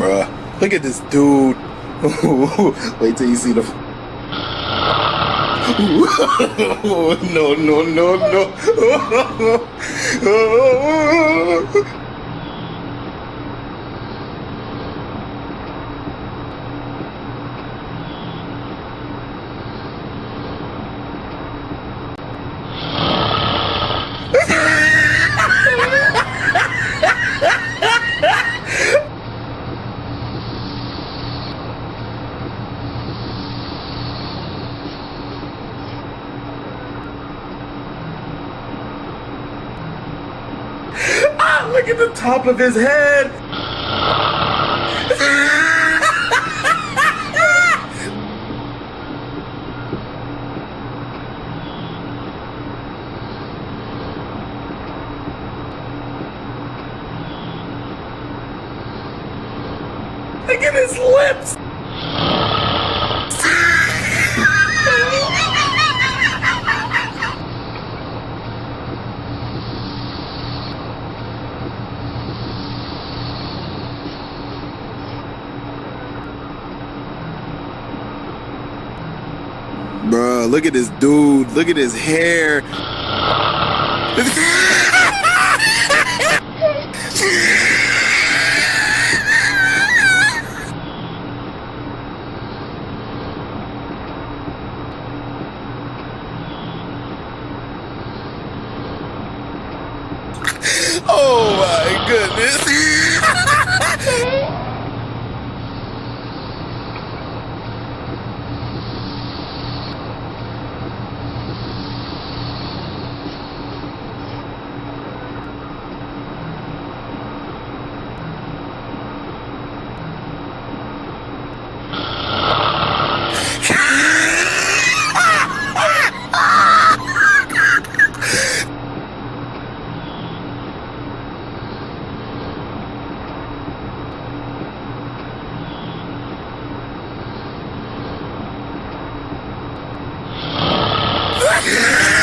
Bruh, look at this dude. Wait till you see the. No, no, no, no. Ah, look at the top of his head. Look at his lips. Bruh, look at this dude. Look at his hair. Oh my goodness. Yeah.